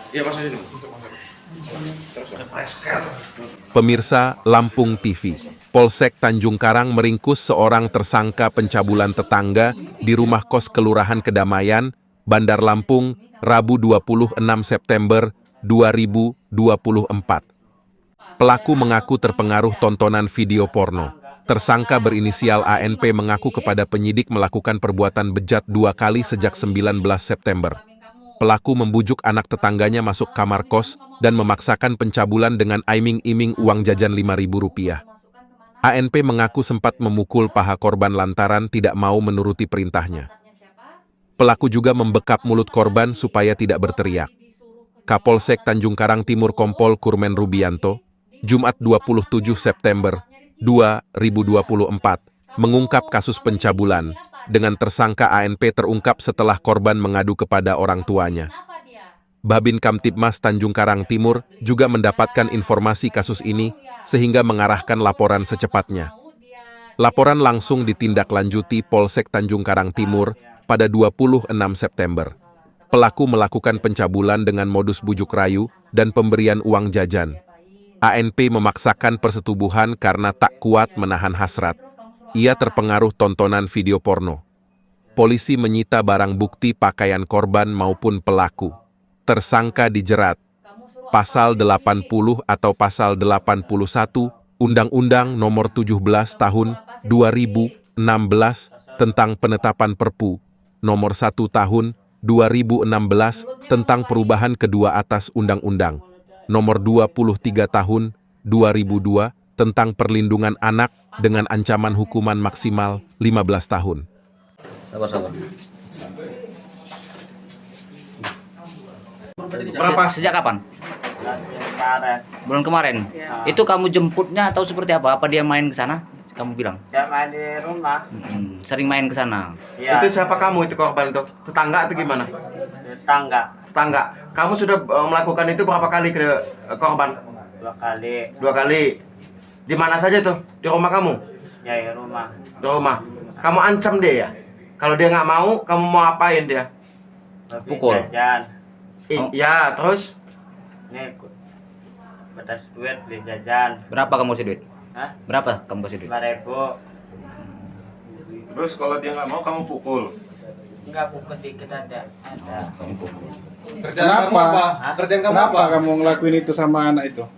Iya, masuk sini. Pemirsa Lampung TV, Polsek Tanjung Karang meringkus seorang tersangka pencabulan tetangga di rumah kos Kelurahan Kedamaian, Bandar Lampung, Rabu 26 September 2024. Pelaku mengaku terpengaruh tontonan video porno. Tersangka berinisial ANP mengaku kepada penyidik melakukan perbuatan bejat 2 kali sejak 19 September. Pelaku membujuk anak tetangganya masuk kamar kos dan memaksakan pencabulan dengan iming-iming uang jajan Rp5.000. ANP mengaku sempat memukul paha korban lantaran tidak mau menuruti perintahnya. Pelaku juga membekap mulut korban supaya tidak berteriak. Kapolsek Tanjung Karang Timur Kompol Kurmen Rubianto, Jumat 27 September 2024, mengungkap kasus pencabulan. Dengan tersangka ANP terungkap setelah korban mengadu kepada orang tuanya. Babin Kamtibmas Tanjung Karang Timur juga mendapatkan informasi kasus ini sehingga mengarahkan laporan secepatnya. Laporan langsung ditindaklanjuti Polsek Tanjung Karang Timur pada 26 September. Pelaku melakukan pencabulan dengan modus bujuk rayu dan pemberian uang jajan. ANP memaksakan persetubuhan karena tak kuat menahan hasrat. Ia terpengaruh tontonan video porno. Polisi menyita barang bukti pakaian korban maupun pelaku. Tersangka dijerat Pasal 80 atau Pasal 81 Undang-Undang Nomor 17 Tahun 2016 tentang penetapan Perpu Nomor 1 Tahun 2016 tentang perubahan kedua atas Undang-Undang Nomor 23 Tahun 2002 tentang perlindungan anak dengan ancaman hukuman maksimal 15 tahun. Sabar. Berapa? Sejak kapan? Kemarin. Bulan kemarin. Ya. Itu kamu jemputnya atau seperti apa? Apa dia main ke sana? Kamu bilang. Dia main di rumah. Sering main ke sana. Ya. Itu siapa kamu itu korban tuh? Tetangga atau gimana? Tetangga. Tetangga. Kamu sudah melakukan itu berapa kali ke korban? 2 kali. 2 kali. Di mana saja tuh? Di rumah kamu? Ya, di rumah. Di rumah. Kamu ancam dia ya? Kalau dia nggak mau, kamu mau apain dia? Lebih Pukul. Jajan. Ya, terus? Nih, batas duit beli jajan. Berapa kamu kasih duit? Hah? Berapa kamu kasih duit? 5.000. Terus kalau dia nggak mau kamu pukul. Enggak, pukul dikit ada. Kamu pukul. Kerjaan kamu apa? Kerjaan kamu Kenapa apa? kamu ngelakuin itu sama anak itu?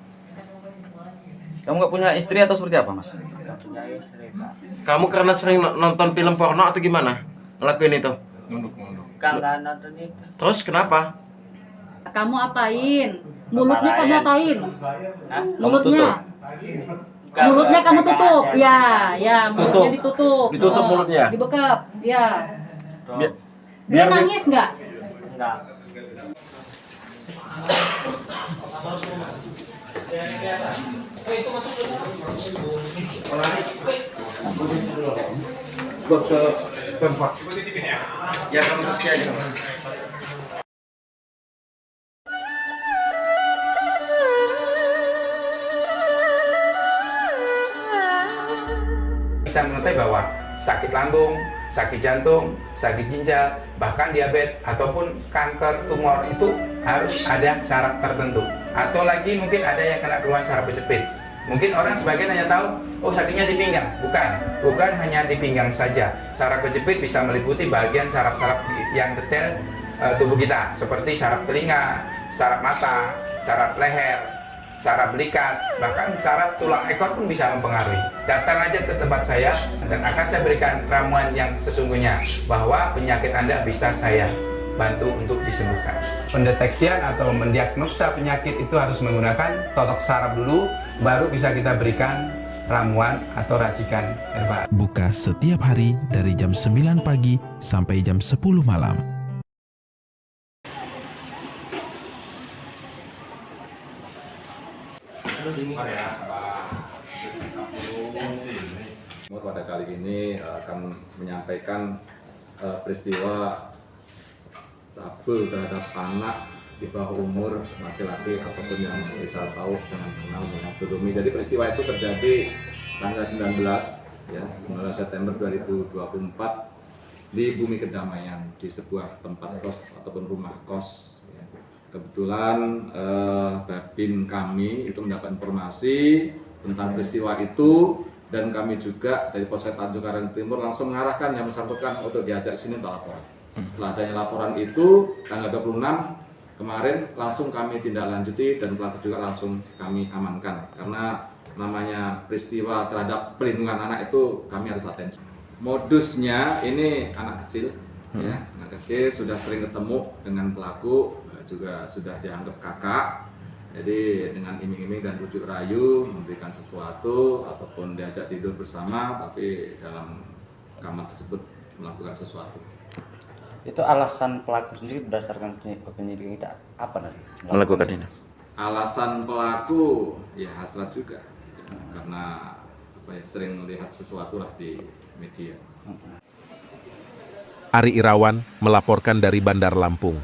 Kamu nggak punya istri atau seperti apa, Mas? Enggak punya istri, Pak. Kamu karena sering nonton film porno atau gimana? Ngelakuin itu? Nunduk. Enggak nonton itu. Terus kenapa? Kamu apain? Mulutnya kamu apain? Hah? Mulutnya. Enggak, Mulutnya kamu pegang tutup. aja. Ya, mulutnya ditutup. Ditutup mulutnya? Dibekap. Ya. Tuh. Dia nangis nggak? Enggak. Buat ke Pemkot. Ya, kamu selesai aja. Bisa mengetahui bahwa sakit lambung, sakit jantung, sakit ginjal, bahkan diabetes ataupun kanker tumor itu harus ada syarat tertentu. Atau lagi mungkin ada yang kena keluhan saraf kejepit. Mungkin orang sebagian hanya tahu, oh sakitnya di pinggang. Bukan hanya di pinggang saja. Saraf kejepit bisa meliputi bagian saraf-saraf yang detail tubuh kita, seperti saraf telinga, saraf mata, saraf leher, saraf belikat, bahkan saraf tulang ekor pun bisa mempengaruhi. Datang aja ke tempat saya dan akan saya berikan ramuan yang sesungguhnya bahwa penyakit Anda bisa saya bantu untuk disembuhkan. Pendeteksian atau mendiagnosa penyakit itu harus menggunakan totok saraf dulu, baru bisa kita berikan ramuan atau racikan herbal. Buka setiap hari dari jam 9 pagi sampai jam 10 malam. Pada kali ini akan menyampaikan peristiwa cabul terhadap anak di bawah umur laki-laki ataupun yang kita tahu dengan kenal dengan sodomi. Jadi peristiwa itu terjadi tanggal 19 ya, 19 September 2024 di Bumi Kedamaian, di sebuah tempat kos ataupun rumah kos ya. Kebetulan Babin kami itu mendapat informasi tentang peristiwa itu, dan kami juga dari Polsek Tanjung Karang Timur langsung mengarahkan yang bersangkutan untuk diajak ke sini untuk laporan. Setelah adanya laporan itu tanggal 26 kemarin langsung kami tindak lanjuti dan pelaku juga langsung kami amankan, karena namanya peristiwa terhadap perlindungan anak itu kami harus atensi. Modusnya ini anak kecil, ya, anak kecil sudah sering ketemu dengan pelaku, juga sudah dianggap kakak. Jadi dengan iming-iming dan bujuk rayu memberikan sesuatu ataupun diajak tidur bersama, tapi dalam kamar tersebut melakukan sesuatu. Itu alasan pelaku sendiri berdasarkan penyelidikan kita apa nanti? Melakukan ini. Alasan pelaku ya hasrat juga, karena sering melihat sesuatu lah di media. Ari Irawan melaporkan dari Bandar Lampung.